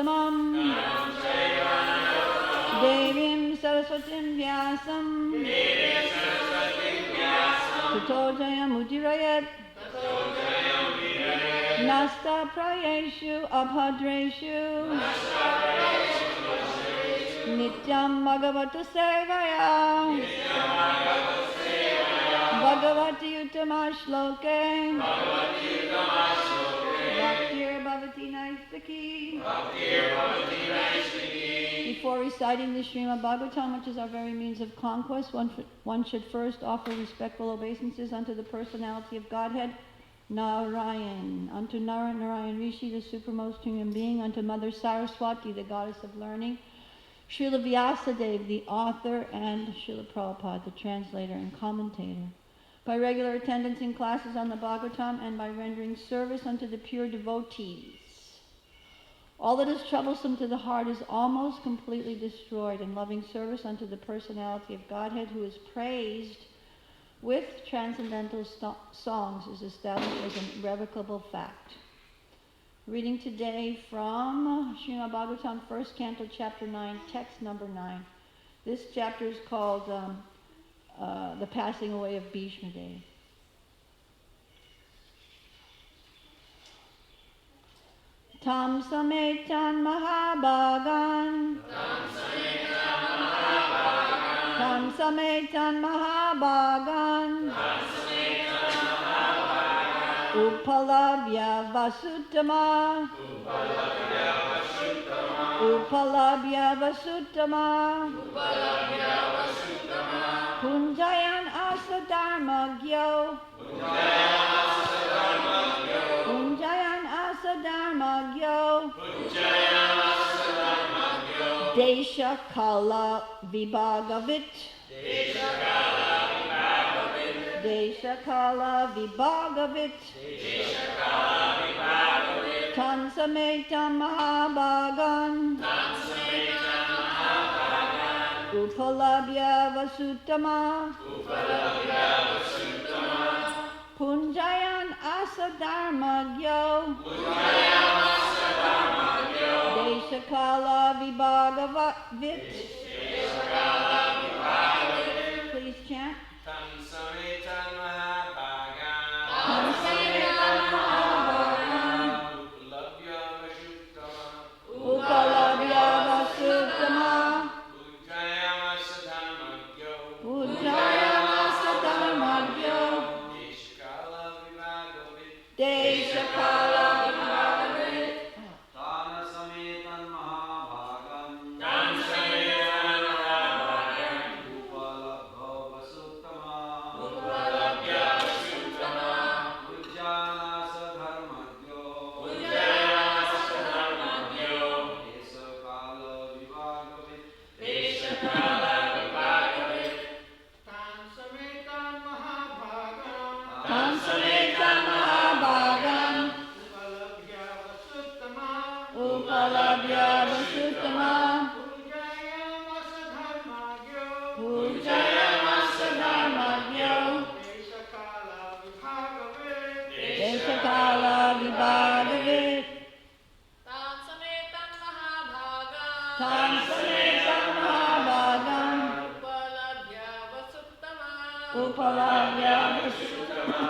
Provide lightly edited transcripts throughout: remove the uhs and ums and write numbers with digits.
Uttamam Devim Saraswatim Vyasam Tato Jayam Udirayat Nasta Prayeshu Abhadreshu Nityam Bhagavata Sevaya Bhagavati Uttama Shloke Bhaktir Bhavati Naistaki. Before reciting the Srimad Bhagavatam, which is our very means of conquest, one should first offer respectful obeisances unto the personality of Godhead, Narayan, unto Narayan Rishi, the supremmost human being, unto Mother Saraswati, the goddess of learning, Srila Vyasadeva, the author, and Srila Prabhupada, the translator and commentator. By regular attendance in classes on the Bhagavatam and by rendering service unto the pure devotees, all that is troublesome to the heart is almost completely destroyed, and loving service unto the personality of Godhead, who is praised with transcendental songs, is established as an irrevocable fact. Reading today from Srimad Bhagavatam, 1st Canto, Chapter 9, text number 9. This chapter is called The Passing Away of Bhishma Deva. Tam sametan mahabhagan Tam sametan mahabhagan Upalabhya Vasutama Upalabhya Vasutama Punjayan Asadharmagyo Punjayan Asadharmagyo Desha Kala Vibhagavit Desha Kala Vibhagavit Tansametam Mahabhagan Upalabhya Vasutama Punjayan Asadharmagyo Deshakala Vibhagavit. Please chant. Tansametan Mahabhagan Tansametan Mahabhagan Upalabhya Upalabhya Vasutama Vasutama Pujayam Asadharmagyo Deshakala Vibhagavit. Tansametan Mahabhagan Upalabhya Vasutama Tansametan Mahabhagan Upalabhya Vasutama Pujayam Asadharmagyo Deshakala Vibhagavit. Tansametan Mahabhagan Tansametan Mahabhagan Upalabhya Vasutama Upalabhya Vasutama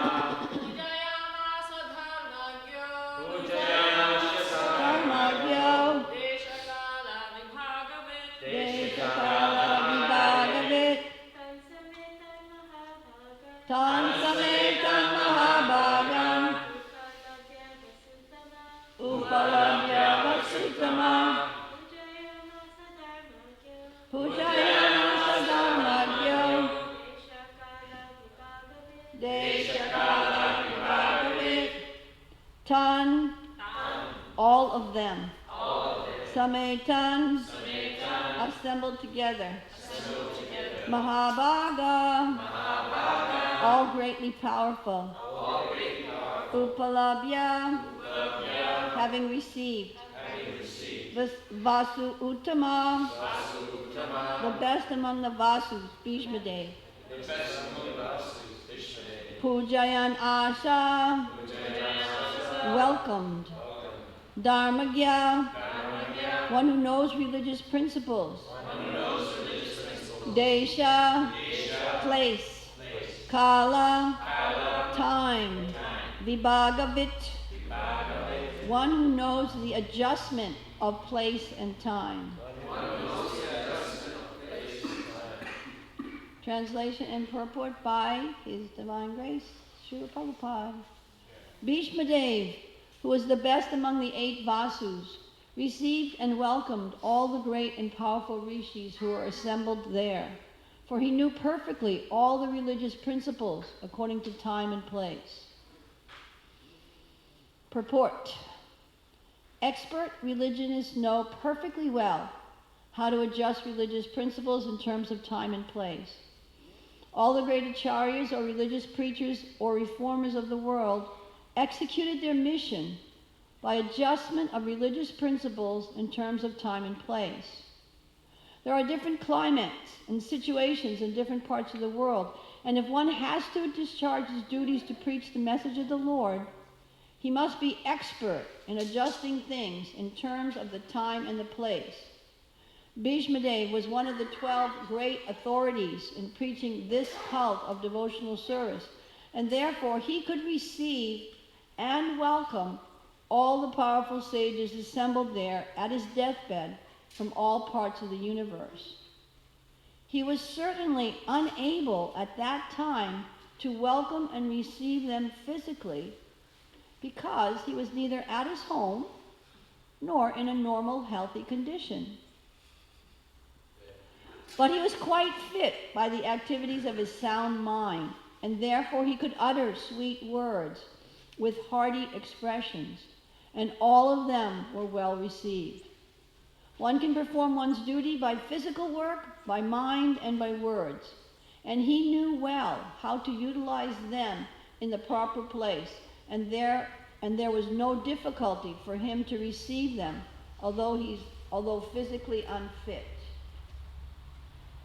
Pujayam Asadharmagyo Dharmagyo Deshakala Vibhagavit Deshakala Vibhagavit. Tansametan Mahabhagan Upalabhya Vasutama Pujayam Asadharmagyo Deshakala Vibhagavit. Tan, all of them. Sametan, assembled together. Mahabhaga, all greatly powerful. Upalabhya, having received. Vasu Uttama, the best among the Vasus, Bhishma Deva. Pujayan Asha, welcomed. Dharmagya, One who knows religious principles. Desha, place. Kala, time. Vibhagavit, one who knows the adjustment of place and time. Translation and purport by His Divine Grace, Srila Prabhupada. Bhishma Dev, who was the best among the 8 Vasus, received and welcomed all the great and powerful rishis who were assembled there, for he knew perfectly all the religious principles according to time and place. Purport. Expert religionists know perfectly well how to adjust religious principles in terms of time and place. All the great acharyas or religious preachers or reformers of the world executed their mission by adjustment of religious principles in terms of time and place. There are different climates and situations in different parts of the world, and if one has to discharge his duties to preach the message of the Lord, he must be expert in adjusting things in terms of the time and the place. Bhishma Dev was one of the 12 great authorities in preaching this cult of devotional service, and therefore he could receive and welcome all the powerful sages assembled there at his deathbed from all parts of the universe. He was certainly unable at that time to welcome and receive them physically because he was neither at his home nor in a normal, healthy condition. But he was quite fit by the activities of his sound mind, and therefore he could utter sweet words with hearty expressions, and all of them were well received. One can perform one's duty by physical work, by mind, and by words, and he knew well how to utilize them in the proper place, and there was no difficulty for him to receive them, although physically unfit.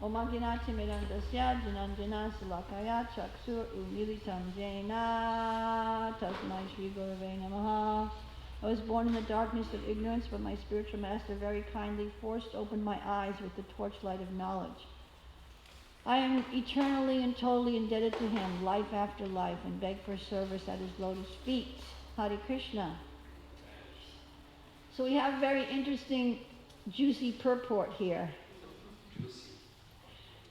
Om Agnati Mirandasya Jananjana Salakaya Chaksur Umilitam Jena Tasmai Shri Gurave Namaha. I was born in the darkness of ignorance, but my spiritual master very kindly forced open my eyes with the torchlight of knowledge. I am eternally and totally indebted to him, life after life, and beg for service at his lotus feet. Hare Krishna. So we have a very interesting, juicy purport here.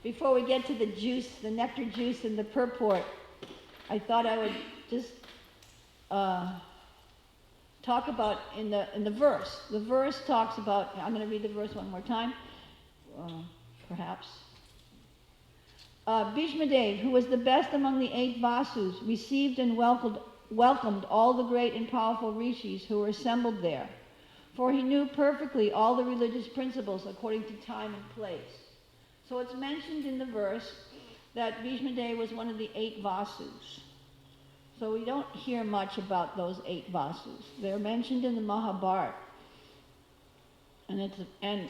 Before we get to the juice, the nectar juice and the purport, I thought I would just talk about in the verse. The verse talks about, I'm going to read the verse one more time, perhaps. Bhishma Dev, who was the best among the 8 Vasus, received and welcomed all the great and powerful rishis who were assembled there, for he knew perfectly all the religious principles according to time and place. So it's mentioned in the verse that Bhishma Dev was one of the 8 Vasus. So we don't hear much about those 8 Vasus. They're mentioned in the Mahabharata. And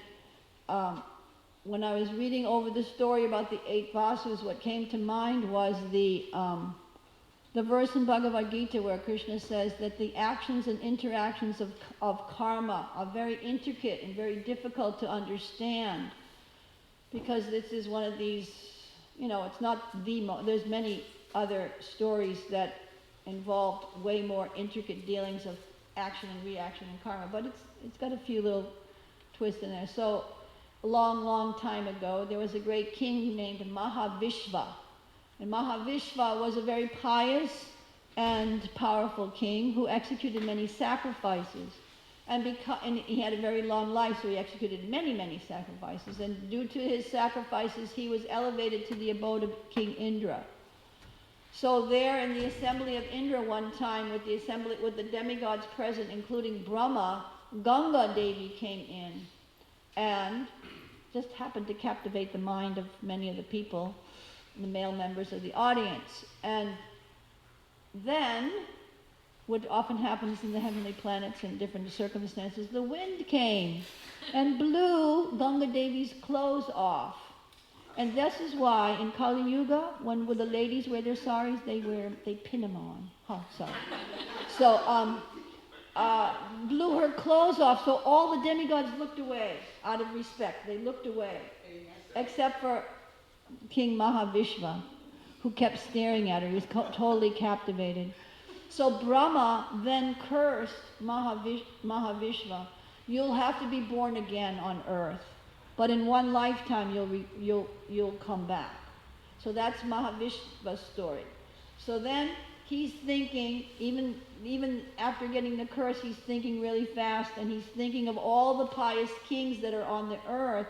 when I was reading over the story about the 8 Vasus, what came to mind was the verse in Bhagavad Gita where Krishna says that the actions and interactions of karma are very intricate and very difficult to understand, because this is one of these, it's not there's many other stories that involved way more intricate dealings of action and reaction and karma, but it's got a few little twists in there. So a long, long time ago, there was a great king named Mahavishva. And Mahavishva was a very pious and powerful king who executed many sacrifices. And he had a very long life, so he executed many, many sacrifices. And due to his sacrifices, he was elevated to the abode of King Indra. So there in the assembly of Indra one time, with the demigods present, including Brahma, Ganga Devi came in and just happened to captivate the mind of many of the people, the male members of the audience. And then, what often happens in the heavenly planets in different circumstances, the wind came and blew Ganga Devi's clothes off. And this is why in Kali Yuga, when the ladies wear their saris, they pin them on. Oh, sorry. So blew her clothes off, so all the demigods looked away out of respect. They looked away, except for King Mahavishva, who kept staring at her. He was totally captivated. So Brahma then cursed Mahavishva. You'll have to be born again on earth, but in one lifetime you'll come back. So that's Mahavishva's story. So then he's thinking, even after getting the curse, he's thinking really fast, and he's thinking of all the pious kings that are on the earth,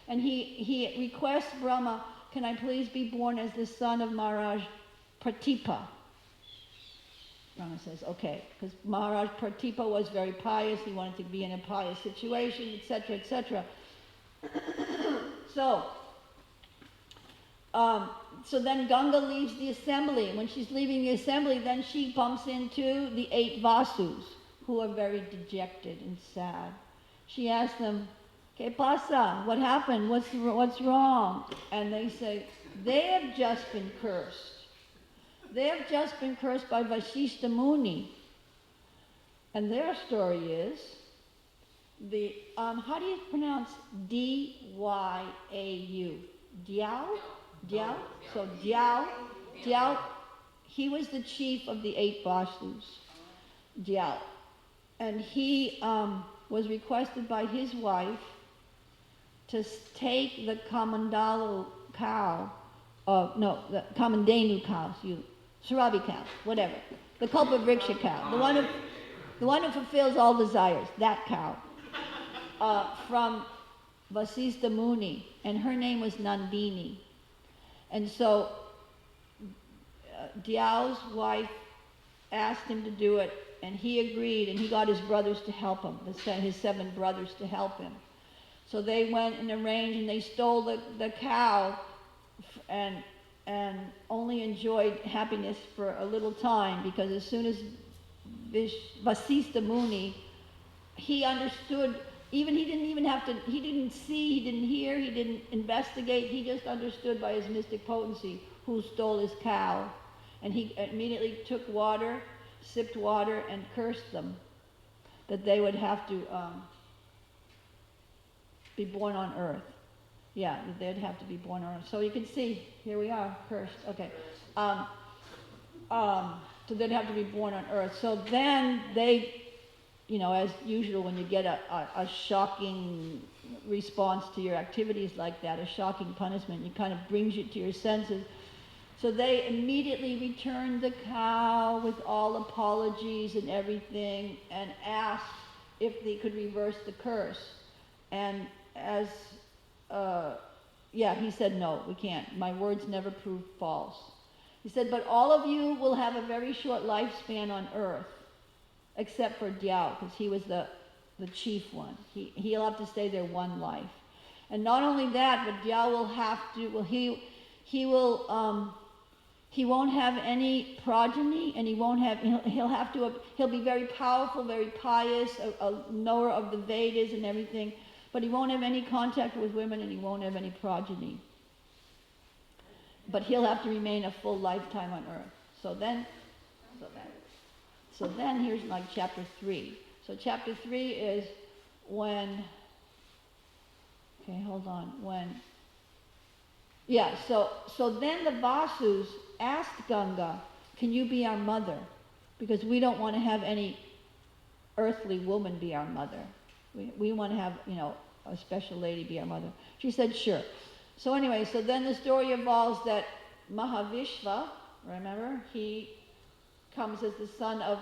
and he requests Brahma, can I please be born as the son of Maharaj Pratipa? Brahma says, okay, because Maharaj Pratipa was very pious, he wanted to be in a pious situation, etc., etc. So then Ganga leaves the assembly. When she's leaving the assembly, then she bumps into the 8 Vasus, who are very dejected and sad. She asks them, ¿Qué pasa? What happened? What's wrong? And they say, they have just been cursed. They have just been cursed by Vasishta Muni. And their story is, how do you pronounce D-Y-A-U? Diao? Diao? So Diao, he was the chief of the 8 Vasus, Diao. And he was requested by his wife to take the Kamandalu cow, the Kamandenu cow, Surabi cow, whatever, the Kalpavriksha cow, the one who fulfills all desires, that cow, from Vasistha Muni, and her name was Nandini. And so Diao's wife asked him to do it, and he agreed, and he got his brothers to help him, his 7 brothers to help him. So they went and arranged, and they stole the cow, and only enjoyed happiness for a little time, because as soon as Vasistha Muni, he understood. He didn't see, he didn't hear, he didn't investigate, he just understood by his mystic potency who stole his cow. And he immediately took water, sipped water, and cursed them, that they would have to be born on earth. Yeah, that they'd have to be born on earth. So you can see, here we are, cursed, okay. So they'd have to be born on earth. So then they, as usual, when you get a shocking response to your activities like that, a shocking punishment, it kind of brings you to your senses. So they immediately returned the cow with all apologies and everything, and asked if they could reverse the curse. And he said, no, we can't. My words never prove false. He said, but all of you will have a very short lifespan on earth, except for Diao, because he was the chief one. He'll have to stay there one life. And not only that, but Diao will have to, he won't have any progeny, and he'll be very powerful, very pious, a knower of the Vedas and everything, but he won't have any contact with women, and he won't have any progeny. But he'll have to remain a full lifetime on earth. So then here's like chapter 3. So chapter 3 is when, so then the Vasus asked Ganga, can you be our mother? Because we don't want to have any earthly woman be our mother. We want to have, a special lady be our mother. She said, sure. So anyway, so then the story evolves that Mahavishva, remember, he comes as the son of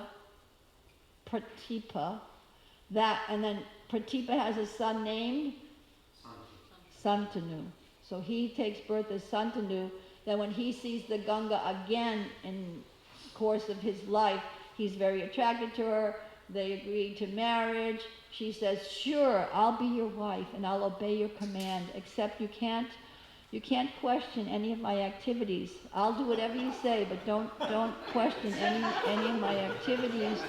Pratipa, and then Pratipa has a son named Santanu. So he takes birth as Santanu. Then when he sees the Ganga again in course of his life, he's very attracted to her. They agree to marriage. She says, sure, I'll be your wife and I'll obey your command, except you can't question any of my activities. I'll do whatever you say, but don't question any of my activities,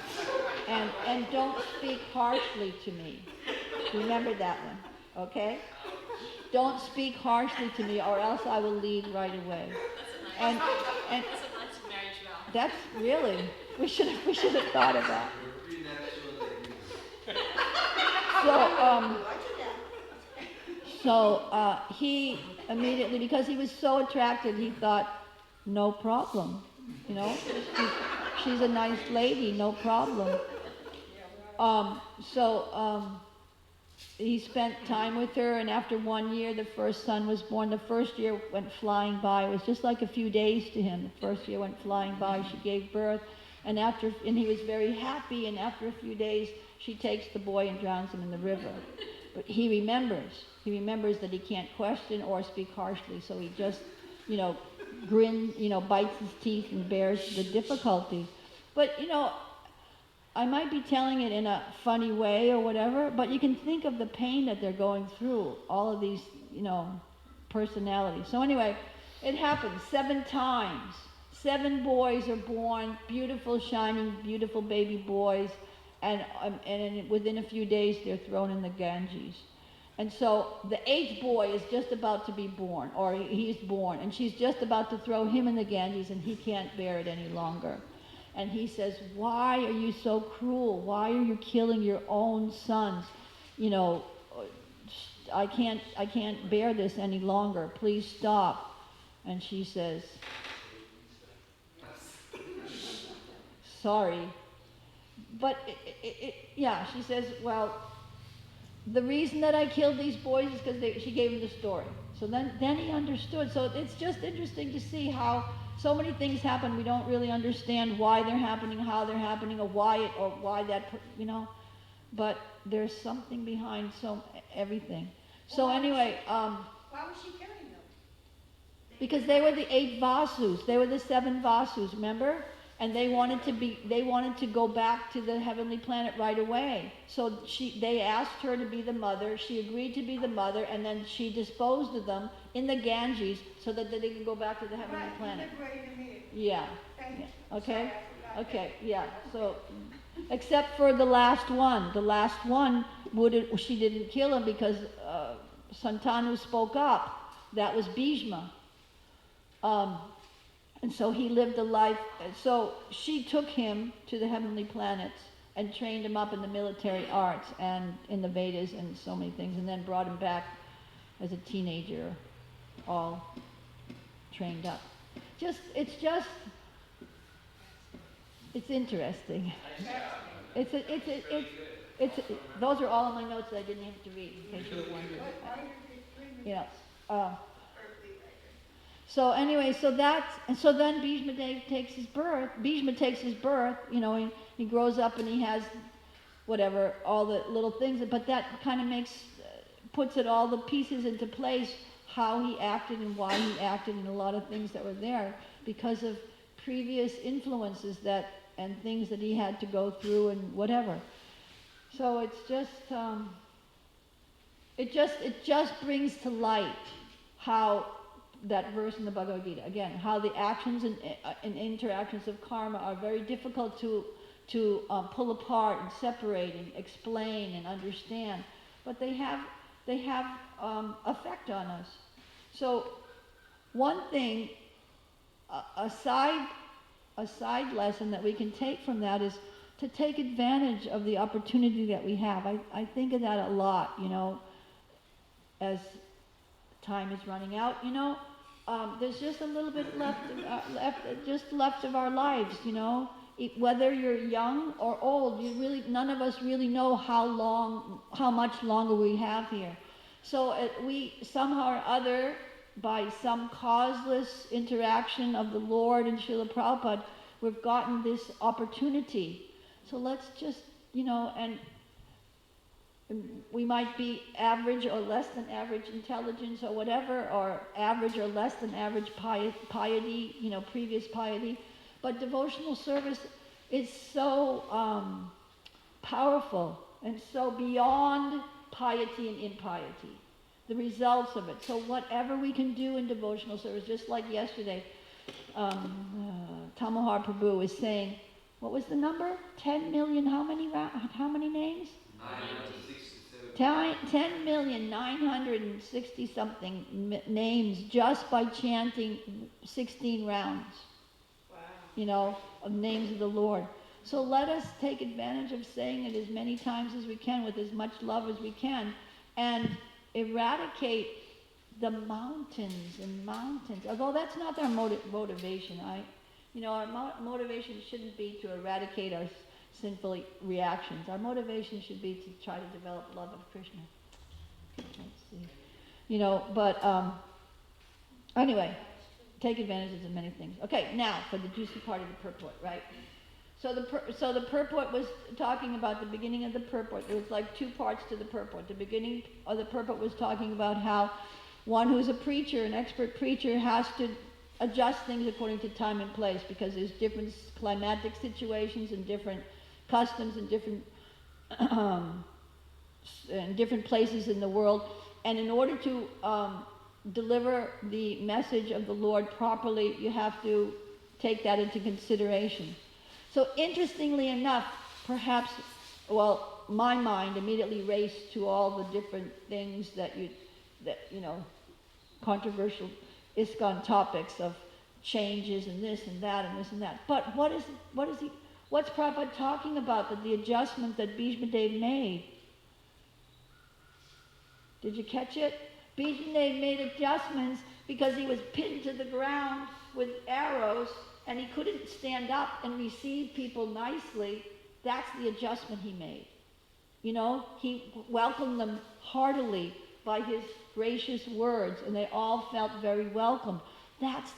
and don't speak harshly to me. Remember that one, okay? Don't speak harshly to me, or else I will leave right away. That's a nice marriage vow. That's really, we should have thought of that. Repeat that to He immediately, because he was so attracted, he thought, no problem, you know, she's a nice lady, no problem. He spent time with her, and after 1 year, the first son was born. The first year went flying by. It was just like a few days to him. The first year went flying by. She gave birth, and he was very happy. And after a few days, she takes the boy and drowns him in the river. But he remembers. He remembers that he can't question or speak harshly, so he just, grins, bites his teeth and bears the difficulty. But I might be telling it in a funny way or whatever, but you can think of the pain that they're going through, all of these, personalities. So anyway, it happens 7 times. 7 boys are born, beautiful, shining, beautiful baby boys, and within a few days they're thrown in the Ganges. And so the 8th boy is just about to be born, or he's born, and she's just about to throw him in the Ganges, and he can't bear it any longer. And he says, why are you so cruel? Why are you killing your own sons? I can't bear this any longer. Please stop. And she says, sorry. But she says, well, the reason that I killed these boys is because she gave him the story. So then he understood. So it's just interesting to see how so many things happen. We don't really understand why they're happening, how they're happening, or why that, But there's something behind everything. So anyway, why was she killing them? because they were the 8 Vasus. They were the 7 Vasus, remember? And they wanted to go back to the heavenly planet right away. So they asked her to be the mother. She agreed to be the mother, and then she disposed of them in the Ganges so that they could go back to the heavenly planet. Yeah. Okay. Okay. Yeah. So, except for the last one. The last one she didn't kill him because Santanu spoke up. That was Bhishma. And so he lived a life. So she took him to the heavenly planets and trained him up in the military arts and in the Vedas and so many things, and then brought him back as a teenager, all trained up. It's interesting. Those are all of my notes that I didn't have to read, in case you were wondering. So anyway, so then Bhishma takes his birth. He grows up and he has whatever, all the little things, but that kind of puts all the pieces into place, how he acted and why he acted, and a lot of things that were there because of previous influences and things that he had to go through and whatever. So it's it just brings to light how that verse in the Bhagavad Gita, again, how the actions and interactions of karma are very difficult to pull apart and separate and explain and understand, but they have effect on us. So one thing, a side lesson that we can take from that is to take advantage of the opportunity that we have. I think of that a lot, as time is running out, there's just a little bit left of our lives, whether you're young or old, none of us really know how much longer we have here. So we somehow or other, by some causeless interaction of the Lord and Srila Prabhupada, we've gotten this opportunity. So let's just, and we might be average or less than average intelligence or whatever, or average or less than average piety, previous piety. But devotional service is so powerful and so beyond piety and impiety, the results of it. So whatever we can do in devotional service, just like yesterday, Tamahar Prabhu was saying, what was the number? 10 million, how many names? 10,960 something names just by chanting 16 rounds. Wow. Of names of the Lord. So let us take advantage of saying it as many times as we can with as much love as we can and eradicate the mountains and mountains. Although that's not our motivation. Our motivation shouldn't be to eradicate our sinful reactions. Our motivation should be to try to develop love of Krishna. Let's see. Anyway, take advantage of many things. Okay, now for the juicy part of the purport, right? So the purport was talking about the beginning of the purport. There was like two parts to the purport. The beginning of the purport was talking about how one who's a preacher, an expert preacher, has to adjust things according to time and place because there's different climatic situations and different customs and different places in the world. And in order to deliver the message of the Lord properly, you have to take that into consideration. So interestingly enough, perhaps, my mind immediately raced to all the different things that controversial ISKCON topics of changes and this and that and this and that. But what's Prabhupada talking about? That the adjustment that Bhishma Dev made. Did you catch it? Bhishma Dev made adjustments because he was pinned to the ground with arrows and he couldn't stand up and receive people nicely. That's the adjustment he made. He welcomed them heartily by his gracious words, and they all felt very welcome. That's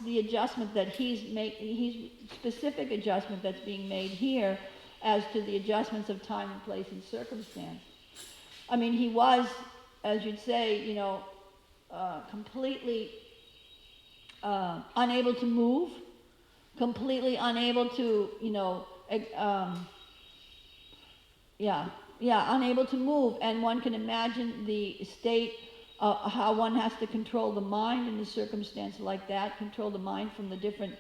the adjustment that he's specific adjustment that's being made here as to the adjustments of time and place and circumstance. I mean, he was, as you'd say, completely unable to move, completely unable to, unable to move. And one can imagine the state, how one has to control the mind in a circumstance like that, control the mind from the different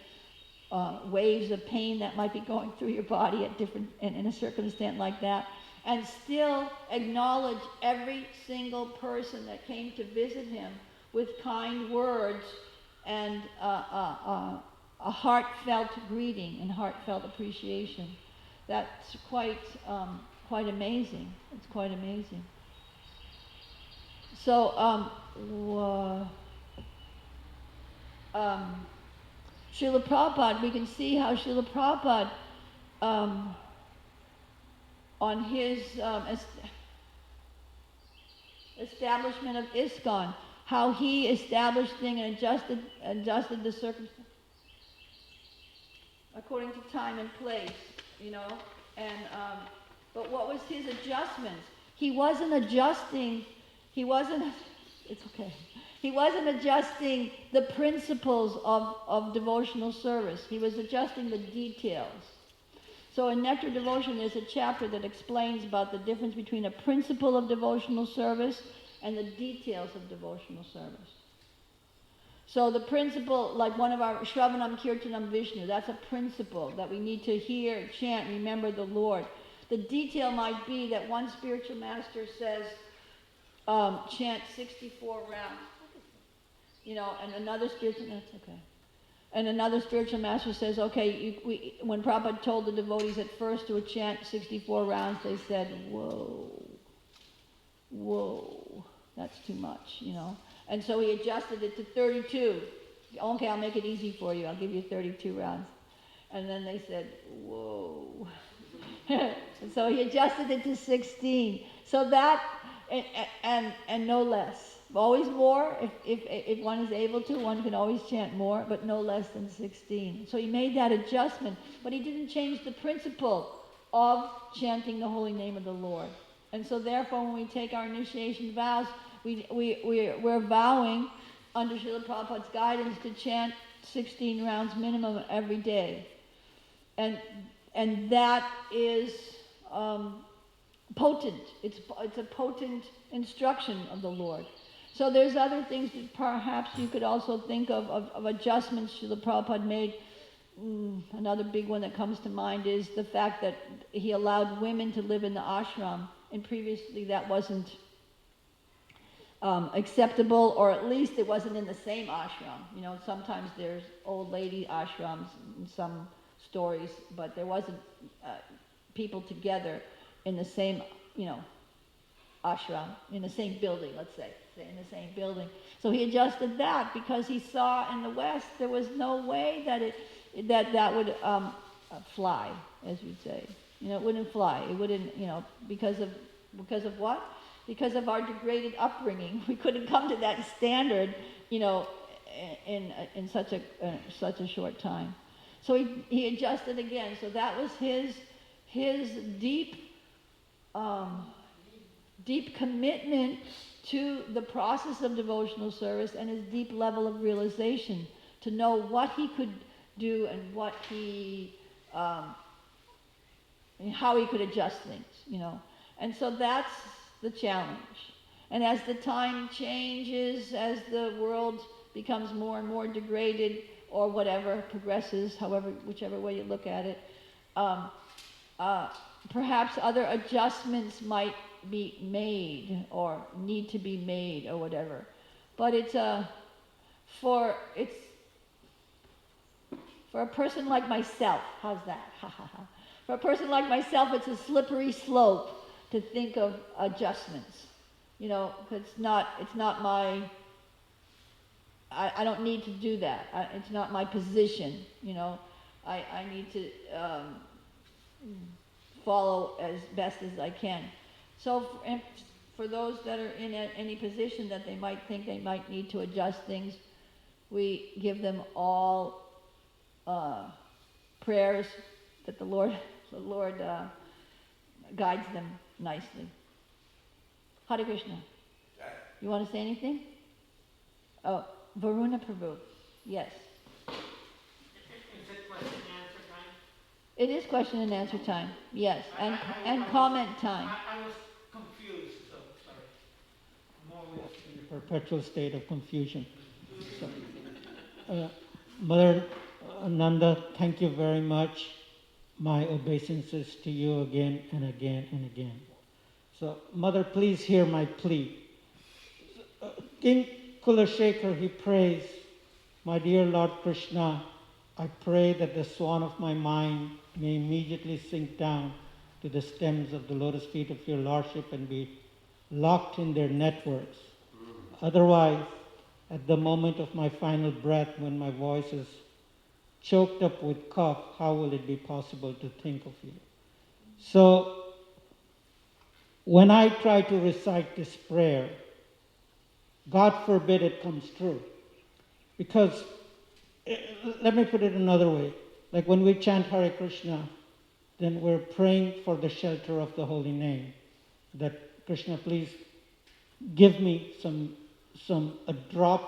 waves of pain that might be going through your body at in a circumstance like that, and still acknowledge every single person that came to visit him with kind words and a heartfelt greeting and heartfelt appreciation. That's quite amazing. It's quite amazing. So, Srila Prabhupada, we can see how Srila Prabhupada, on his establishment of ISKCON, how he established things and adjusted the circumstances according to time and place, and but what was his adjustments? He wasn't adjusting the principles of devotional service. He was adjusting the details. So in Nectar Devotion, there's a chapter that explains about the difference between a principle of devotional service and the details of devotional service. So the principle, like one of our Shravanam Kirtanam Vishnu, that's a principle that we need to hear, chant, remember the Lord. The detail might be that one spiritual master says, chant 64 rounds. And another spiritual, that's okay. And another spiritual master says, okay, when Prabhupada told the devotees at first to chant 64 rounds, they said, whoa, that's too much, And so he adjusted it to 32. Okay, I'll make it easy for you. I'll give you 32 rounds. And then they said, whoa. And so he adjusted it to 16. So that, and no less. Always more. If one is able to, one can always chant more, but no less than 16. So he made that adjustment, but he didn't change the principle of chanting the holy name of the Lord. And so therefore, when we take our initiation vows, we're vowing under Srila Prabhupada's guidance to chant 16 rounds minimum every day. And that is potent. It's a potent instruction of the Lord. So there's other things that perhaps you could also think of adjustments Srila Prabhupada made. Another big one that comes to mind is the fact that he allowed women to live in the ashram, and previously that wasn't acceptable, or at least it wasn't in the same ashram. Sometimes there's old lady ashrams in some stories, but there wasn't people together in the same, ashram, in the same building, let's say in the same building. So he adjusted that because he saw in the West there was no way that would fly, as you'd say. It wouldn't fly. It wouldn't, because of what? Because of our degraded upbringing. We couldn't come to that standard, in such a short time. So he adjusted again. So that was his deep commitment to the process of devotional service and his deep level of realization to know what he could do and what how he could adjust things, And so that's the challenge. And as the time changes, as the world becomes more and more degraded or whatever, progresses, whichever way you look at it, perhaps other adjustments might be made or need to be made or whatever. But for a person like myself, how's that? For a person like myself, it's a slippery slope to think of adjustments. It's not my, I don't need to do that. It's not my position, I need to follow as best as I can. So for those that are in any position that they might think they might need to adjust things, we give them all prayers that the Lord guides them nicely. Hare Krishna. You want to say anything? Oh, Varuna Prabhu. Yes. Is it question and answer time? It is question and answer time. Yes, and comment time. I was confused, so sorry. I'm always In a perpetual state of confusion. So, Mother Nanda, thank you very much. My obeisances to you again and again and again. So, Mother, please hear my plea. King Kulashekar, he prays, my dear Lord Krishna, I pray that the swan of my mind may immediately sink down to the stems of the lotus feet of your Lordship and be locked in their networks. Otherwise, at the moment of my final breath, when my voice is choked up with cough, how will it be possible to think of you? So, when I try to recite this prayer, God forbid it comes true. Because, let me put it another way. Like when we chant Hare Krishna, then we're praying for the shelter of the holy name. That Krishna, please give me a drop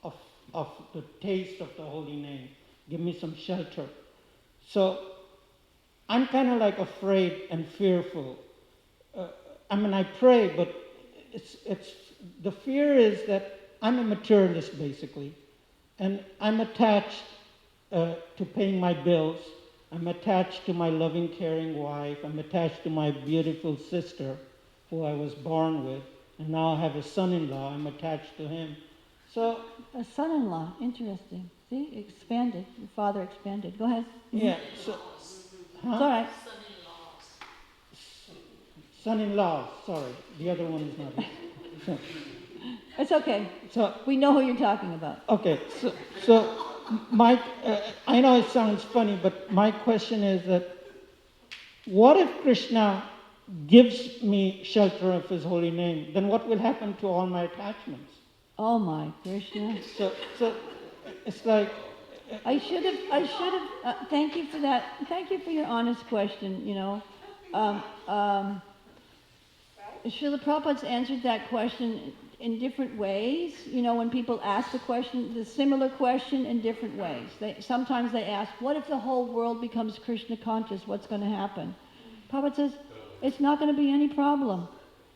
of the taste of the holy name. Give me some shelter. So I'm kind of like afraid and fearful. I pray, but it's the fear is that I'm a materialist basically, and I'm attached to paying my bills. I'm attached to my loving, caring wife. I'm attached to my beautiful sister, who I was born with, and now I have a son-in-law. I'm attached to him. So a son-in-law, interesting. See, expanded. Your father expanded. Go ahead. Yeah. So, It's all right. Son-in-law. Sorry, the other one is not here. So, It's okay. so We know who you're talking about. okay. So my, I know it sounds funny, but my question is that, what if Krishna gives me shelter of His holy name? Then what will happen to all my attachments? Oh my Krishna. So it's like. I should have, thank you for that. Thank you for your honest question, Srila Prabhupada's answered that question in different ways. When people ask the similar question in different ways. Sometimes they ask, what if the whole world becomes Krishna conscious? What's going to happen? Prabhupada says, it's not going to be any problem.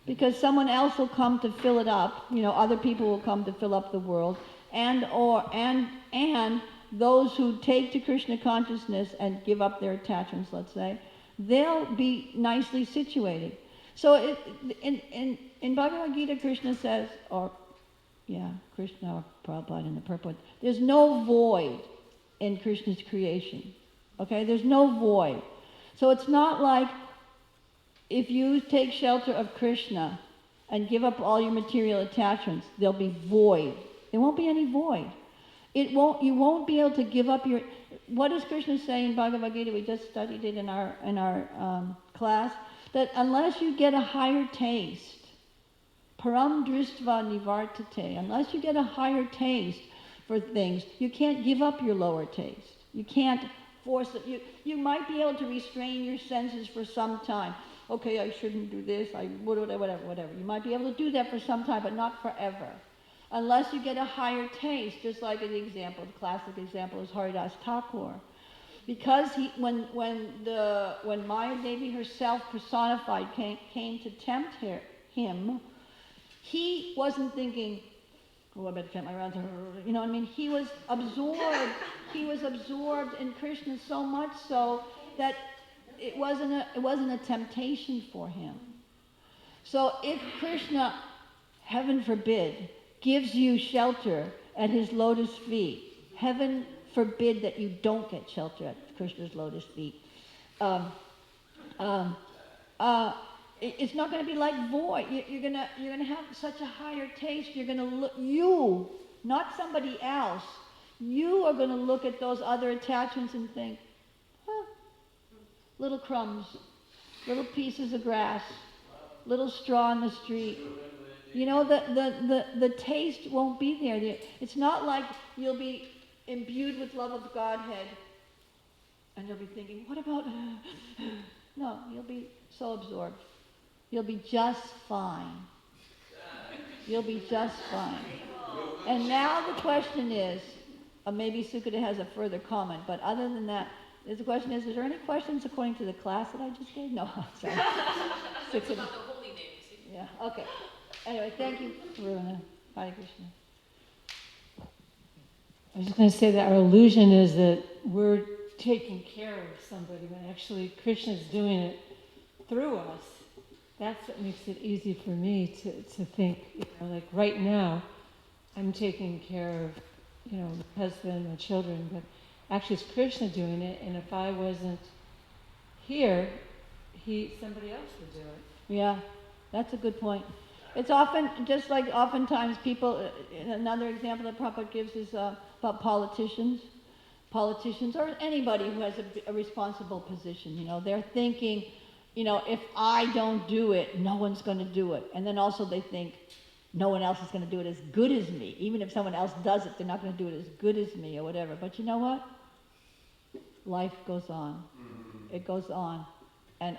Because someone else will come to fill it up. Other people will come to fill up the world. And those who take to Krishna consciousness and give up their attachments, let's say, they'll be nicely situated. So in Bhagavad Gita, Krishna says, Krishna or Prabhupada in the purport, there's no void in Krishna's creation Okay, there's no void. So it's not like if you take shelter of Krishna and give up all your material attachments, there'll be void. There won't be any void. You won't be able to give up your, what does Krishna say in Bhagavad Gita? We just studied it in our class, that unless you get a higher taste, param dristva nivartate, unless you get a higher taste for things, you can't give up your lower taste. You can't force it. You might be able to restrain your senses for some time. Okay, I shouldn't do this, whatever. You might be able to do that for some time, but not forever. Unless you get a higher taste, just like an example, the classic example is Haridas Thakur. Because when Maya Devi herself personified came to tempt him, he wasn't thinking, oh, I better tempt my round. You know what I mean? He was absorbed in Krishna so much so that it wasn't a temptation for him. So if Krishna, heaven forbid, gives you shelter at his lotus feet, heaven forbid that you don't get shelter at Krishna's lotus feet. It's not going to be like void. You're gonna have such a higher taste. You're gonna look, you, not somebody else. You are going to look at those other attachments and think, little crumbs, little pieces of grass, little straw in the street. You know, the taste won't be there. It's not like you'll be imbued with love of Godhead and you'll be thinking, what about... No, you'll be so absorbed. You'll be just fine. You'll be just fine. And now the question is, maybe Sukada has a further comment, but other than that, the question is there any questions according to the class that I just gave? No, sorry. It's about the holy names. Yeah, okay. Anyway, thank you, Varuna. Hare Krishna. I was just going to say that our illusion is that we're taking care of somebody when actually Krishna's doing it through us. That's what makes it easy for me to think, like right now, I'm taking care of, my husband, my children, but actually it's Krishna doing it, and if I wasn't here, somebody else would do it. Yeah, that's a good point. It's often, just like oftentimes people, another example that Prabhupada gives is about politicians or anybody who has a responsible position, they're thinking, if I don't do it, no one's going to do it. And then also they think, no one else is going to do it as good as me. Even if someone else does it, they're not going to do it as good as me or whatever. But you know what? Life goes on. It goes on. And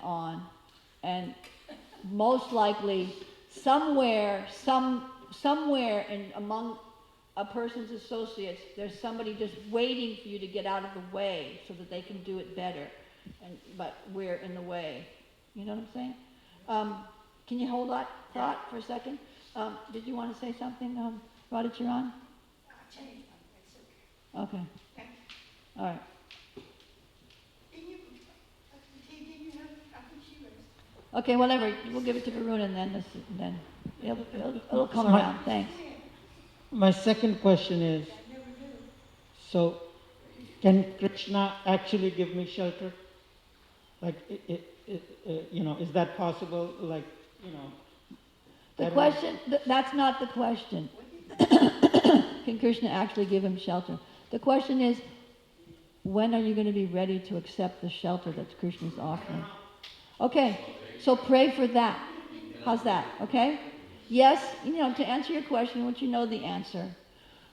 most likely, somewhere among a person's associates, there's somebody just waiting for you to get out of the way so that they can do it better. But we're in the way. You know what I'm saying? Can you hold that thought for a second? Did you want to say something, Radhacharan? Okay. All right. Okay, whatever. We'll give it to Varuna and then it'll come around. Thanks. My second question is, so can Krishna actually give me shelter? Like, is that possible? Like, The question, that's not the question. Can Krishna actually give him shelter? The question is, when are you going to be ready to accept the shelter that Krishna's offering? Okay, so pray for that. How's that? Okay? Yes, to answer your question, once you know the answer,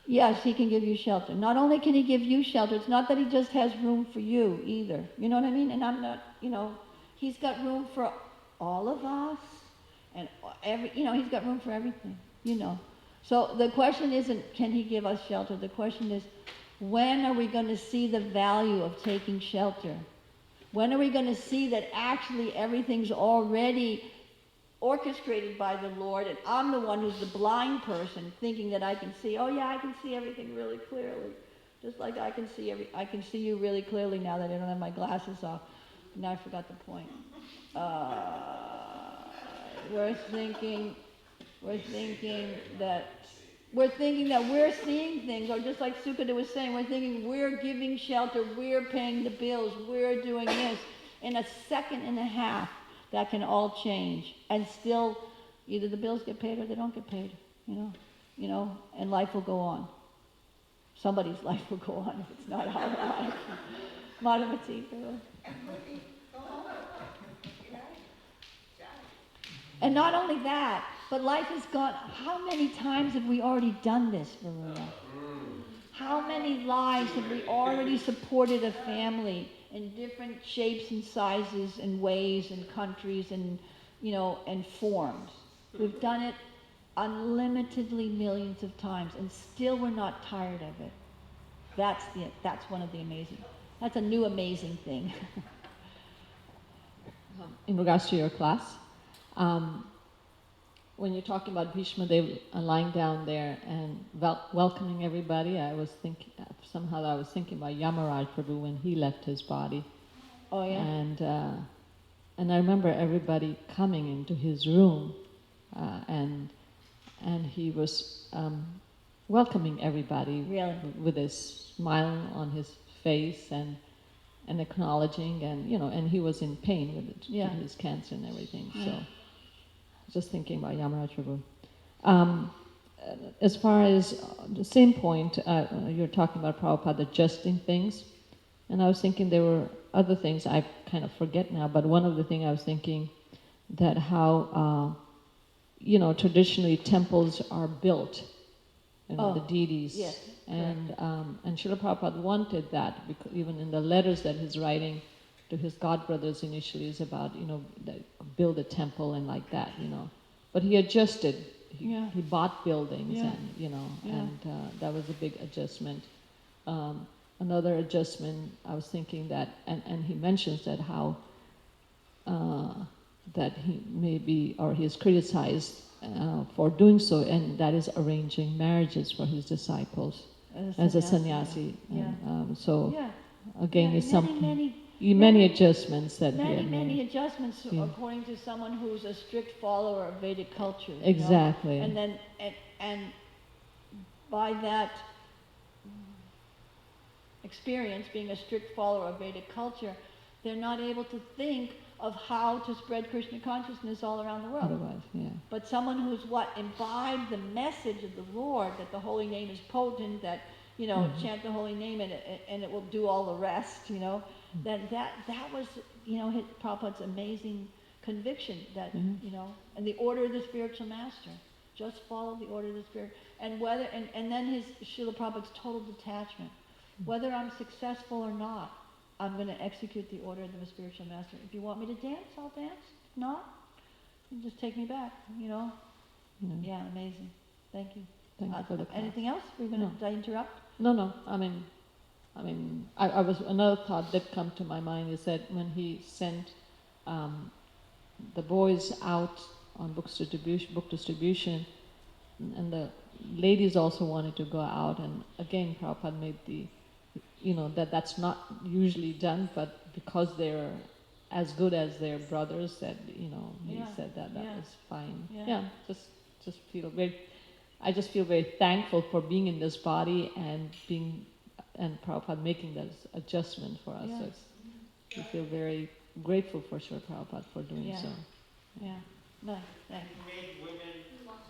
yes, he can give you shelter. Not only can he give you shelter, it's not that he just has room for you either. You know what I mean? And I'm not, he's got room for all of us. And he's got room for everything, So the question isn't, can he give us shelter? The question is, when are we going to see the value of taking shelter? When are we going to see that actually everything's already orchestrated by the Lord, and I'm the one who's the blind person thinking that I can see, I can see everything really clearly. Just like I can see you really clearly now that I don't have my glasses off. Now I forgot the point. We're thinking that we're thinking that we're seeing things, or just like Sukada was saying, we're thinking we're giving shelter, we're paying the bills, we're doing this. In a second and a half, that can all change, and still, either the bills get paid or they don't get paid. And life will go on. Somebody's life will go on if it's not our life. Madhavati, and not only that, but life has gone. How many times have we already done this, Varuna? How many lives have we already supported a family in different shapes and sizes and ways and countries and, and forms? We've done it unlimitedly millions of times, and still we're not tired of it. That's one of the amazing. That's a new amazing thing. In regards to your class, when you're talking about Bhishma Dev lying down there and welcoming everybody, I was thinking about Yamaraj Prabhu when he left his body. Oh yeah. And I remember everybody coming into his room, and he was welcoming everybody Really? with his smile on his face and acknowledging, and he was in pain with it, Yeah. his cancer and everything. Yeah. So just thinking about Yamaraj Prabhu. As far as the same point, you're talking about Prabhupada adjusting things, and I was thinking there were other things I kind of forget now, but one of the things I was thinking that how traditionally temples are built, the deities, yes, and Srila Prabhupada wanted that, because even in the letters that he's writing to his godbrothers initially is about build a temple and like that, but he adjusted. He bought buildings, and that was a big adjustment. Another adjustment, I was thinking that, and he mentions that how that he he is criticized for doing so, and that is arranging marriages for his disciples as a sannyasi. Yeah. And, again, it's many adjustments that he had many made. adjustments according to someone who's a strict follower of Vedic culture. Exactly. And then and by that experience, being a strict follower of Vedic culture, they're not able to think of how to spread Krishna consciousness all around the world. Otherwise, yeah. But someone who's imbibed the message of the Lord, that the holy name is potent, that chant the holy name and it will do all the rest, that was Prabhupada's amazing conviction that and the order of the spiritual master. Just follow the order of the spirit, and then his Srila Prabhupada's total detachment. Whether I'm successful or not, I'm going to execute the order of the spiritual master. If you want me to dance, I'll dance. If not, you just take me back, Yeah, amazing. Thank you. Thank you for the class. Anything else? Did I interrupt? No. I was another thought that come to my mind is that when he sent the boys out on book distribution, and the ladies also wanted to go out, and again Prabhupada made that's not usually done, but because they're as good as their brothers, that he said that was fine. Just feel I just feel very thankful for being in this body and Prabhupada making this adjustment for us. Yeah. So we feel very grateful for Srila Prabhupada for doing so. Yeah. No, thanks. Made women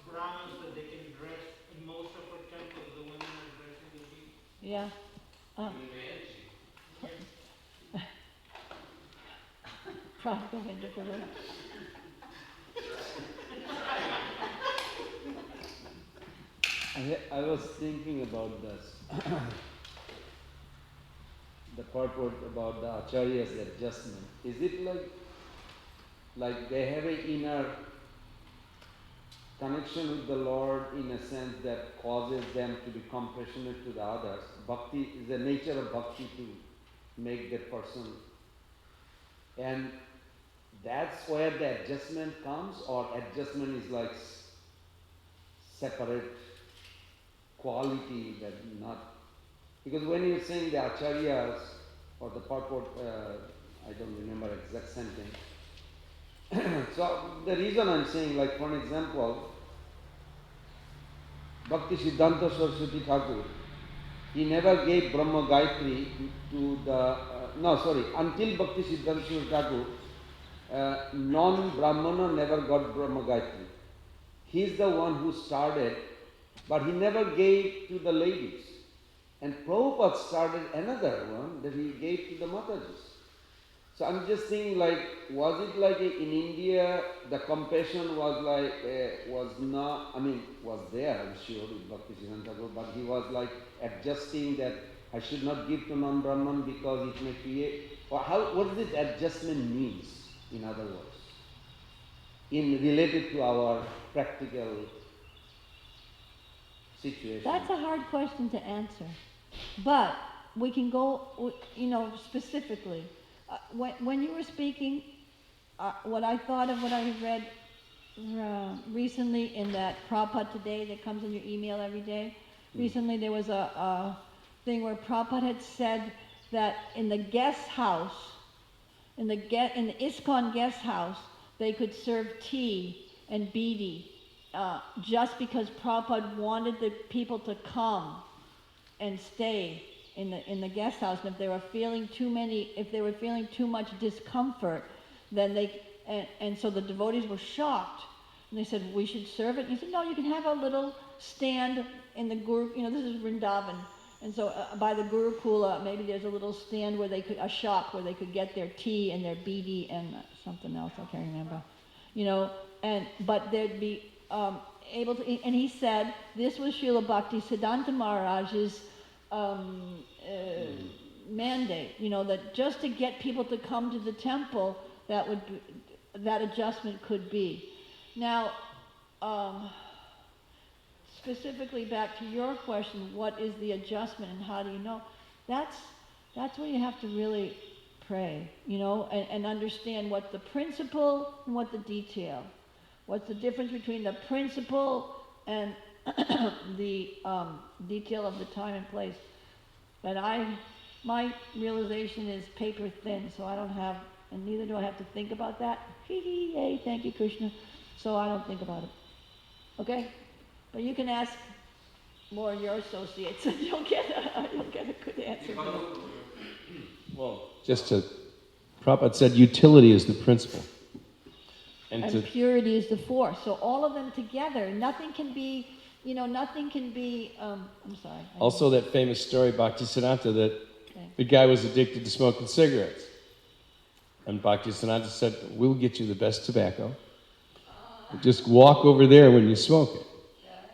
Brahmins that they can dress. In most of our temples, the women are dressing the beads. Yeah. Prabhupada into Guru. I was thinking about this, the purport about the Acharya's adjustment. Is it like they have an inner connection with the Lord in a sense that causes them to be compassionate to the others? Bhakti is the nature of bhakti to make that person. And that's where the adjustment comes, or adjustment is like separate quality that not, because when you're saying the acharyas or the purport, I don't remember exact sentence. So the reason I'm saying, like for an example, Bhakti Siddhanta Saraswati Thakur, he never gave Brahma Gayatri to the, until Bhakti Siddhanta Saraswati Thakur, non-Brahmana never got Brahma Gayatri. He is the one who started, but he never gave to the ladies. And Prabhupada started another one that he gave to the Matajis. So I'm just thinking, like, was it like in India, the compassion was like, was there, I'm sure, with Bhakti Siddhanta Thakur, but he was like adjusting that I should not give to non-Brahman because it may create, or what does this adjustment means, in other words, related to our practical situation? That's a hard question to answer. But we can go, specifically. When you were speaking, what I thought of what I had read recently in that Prabhupada Today that comes in your email every day, recently there was a thing where Prabhupada had said that in the guest house, in the ISKCON guest house, they could serve tea and beedi just because Prabhupada wanted the people to come and stay in the guest house, and if they were feeling too much discomfort, then so the devotees were shocked, and they said, we should serve it. And he said, no, you can have a little stand in the Guru, this is Vrindavan, and so by the Gurukula, maybe there's a little stand where a shop where they could get their tea and their beedi and something else, I can't remember, but they'd be able to, and he said, this was Srila Bhakti Siddhanta Maharaj's mandate, that just to get people to come to the temple, that adjustment could be. Now, specifically back to your question, what is the adjustment and how do you know? That's where you have to really pray, and understand what the principle and what the detail. What's the difference between the principle and the detail of the time and place? But my realization is paper thin, so I don't have, and neither do I have to think about that. Yay, thank you, Krishna. So I don't think about it. Okay? But you can ask more of your associates, and you'll get a good answer. Well, Prabhupada said utility is the principle. And purity is the force. So all of them together, nothing can be, I'm sorry. Also that famous story, Bhaktisiddhanta, that the guy was addicted to smoking cigarettes. And Bhaktisiddhanta said, we'll get you the best tobacco. Just walk over there when you smoke it.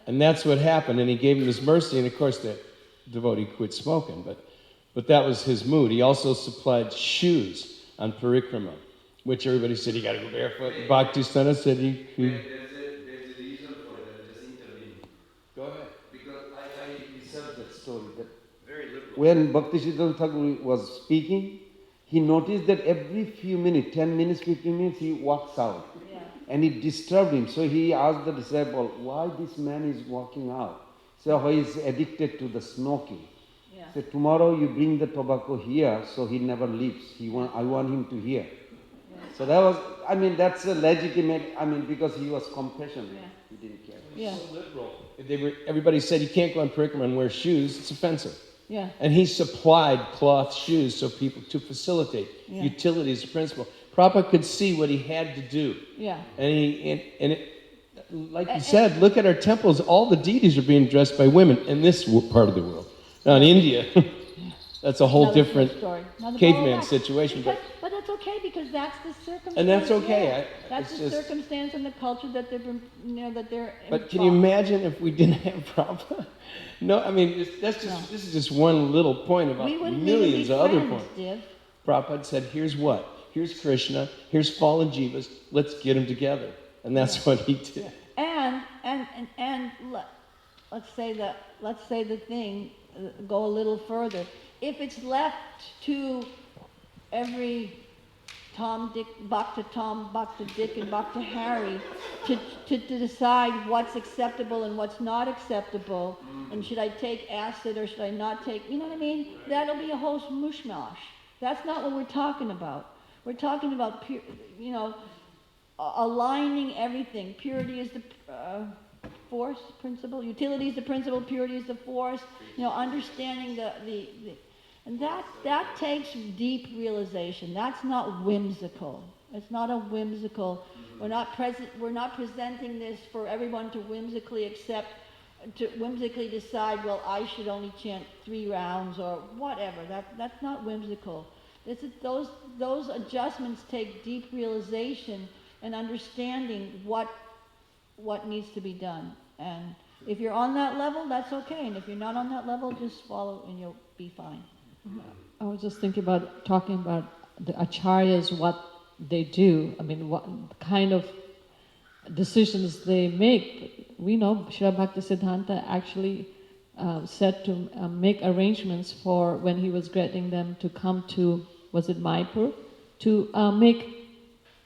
And that's what happened, and he gave him his mercy, and of course the devotee quit smoking, but that was his mood. He also supplied shoes on parikrama, which everybody said, you gotta go barefoot. Bhaktisiddhanta said he There's a reason for that, just intervene. Go ahead. Because I researched that story. That Very liberal. when Bhakti Siddhanta Thakur was speaking, he noticed that every few minutes, 10 minutes, 15 minutes, he walks out. Yeah. And it disturbed him. So he asked the disciple, why this man is walking out? So he is addicted to the smoking. Yeah. So tomorrow you bring the tobacco here, so he never leaves. I want him to hear. Yeah. So that's a legitimate, because he was compassionate. Yeah. He didn't care. Yeah. so liberal. Everybody said you can't go on parikrama and wear shoes, it's offensive. Yeah. And he supplied cloth shoes so people to facilitate. Yeah. Utility is the principle. Prabhupada could see what he had to do. Yeah. Like you said, look at our temples. All the deities are being dressed by women in this part of the world. Now in India, that's a whole different caveman situation. But that's okay because that's the circumstance. And that's okay. That's the circumstance and the culture that they're. But can you imagine if we didn't have Prabhupada? No, this is just one little point about millions of other points. Div. Prabhupada said, here's what? Here's Krishna, here's fallen jivas, let's get them together. And that's what he did. And let's say the thing, go a little further. If it's left to every Tom, Dick, Bhakta Dick, and Bhakta Harry to decide what's acceptable and what's not acceptable, and should I take acid or should I not take, you know what I mean? That'll be a whole mushmash. That's not what we're talking about. We're talking about, aligning everything. Purity is force principle. Utility is the principle, purity is the force. Understanding and that takes deep realization. That's not whimsical. It's not a whimsical. We're not presenting this for everyone to whimsically accept, to whimsically decide, well, I should only chant 3 rounds or whatever. That's not whimsical. Those adjustments take deep realization and understanding what needs to be done. And if you're on that level, that's okay. And if you're not on that level, just follow and you'll be fine. I was just thinking about talking about the acharyas, what they do. I mean, what kind of decisions they make. We know Srila Bhaktisiddhanta actually said to make arrangements for when he was getting them to come to, was it Maipur, to make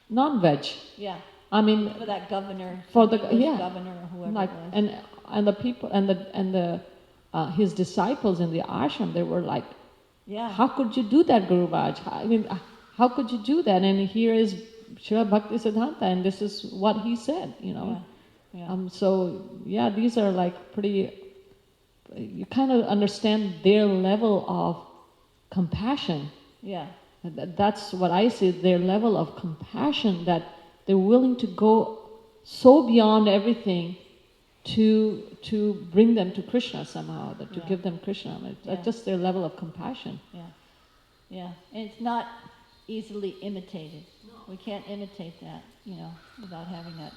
non-veg. Yeah. I mean, for that governor, governor or whoever like, it was. And the people and his disciples in the ashram, they were like, yeah, how could you do that, Guru Raj? I mean, how could you do that? And here is Srila Bhaktisiddhanta, and this is what he said, Yeah. Yeah. So yeah, these are like pretty. You kind of understand their level of compassion. Yeah. That's what I see. Their level of compassion, that they're willing to go so beyond everything to bring them to Krishna somehow, to give them Krishna. That's just their level of compassion. Yeah. Yeah. And it's not easily imitated. No. We can't imitate that, without having that.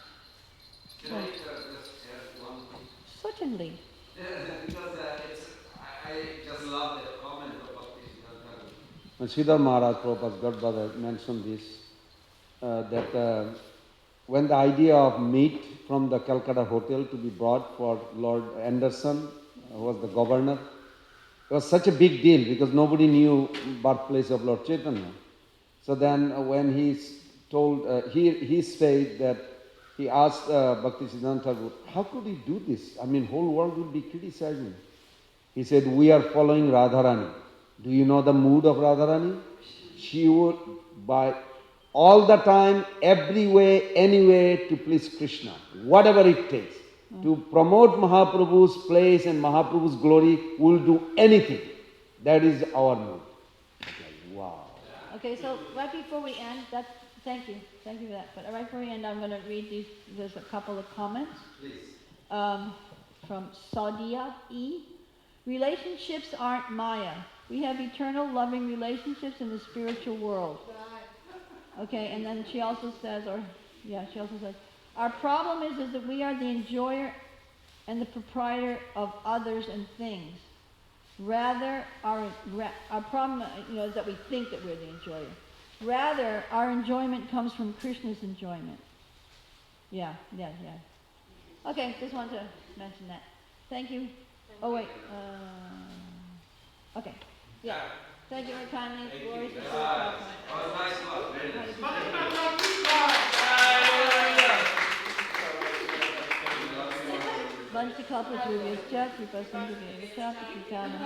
Can I just add one thing? Certainly. Because I just love that comment of Bhaktisiddhanta. When Sridhar Maharaj, Prabhupada's godbrother, mentioned this, that when the idea of meat from the Calcutta hotel to be brought for Lord Anderson, who was the governor, it was such a big deal because nobody knew birthplace of Lord Chaitanya. So then when he told, he said that he asked Bhaktisiddhanta Thakur, how could he do this? I mean, whole world will be criticizing. He said, we are following Radharani. Do you know the mood of Radharani? She would, by all the time, every way, any way, to please Krishna, whatever it takes. To promote Mahaprabhu's place and Mahaprabhu's glory, we'll do anything. That is our mood. Wow. Okay, so right before we end, thank you for that. But right before we end, I'm going to read these. There's a couple of comments. Please. From Saudia E. Relationships aren't Maya. We have eternal loving relationships in the spiritual world. Okay, and then she also says, our problem is that we are the enjoyer and the proprietor of others and things. Rather, our problem, is that we think that we're the enjoyer. Rather, our enjoyment comes from Krishna's enjoyment. Yeah. Okay, just wanted to mention that. Thank you. Oh, wait. Okay. Yeah. Thank you very kindly. Glory to God. Nice one. Very nice. Bunch of couples with your chat, you person to be chat, if you can, and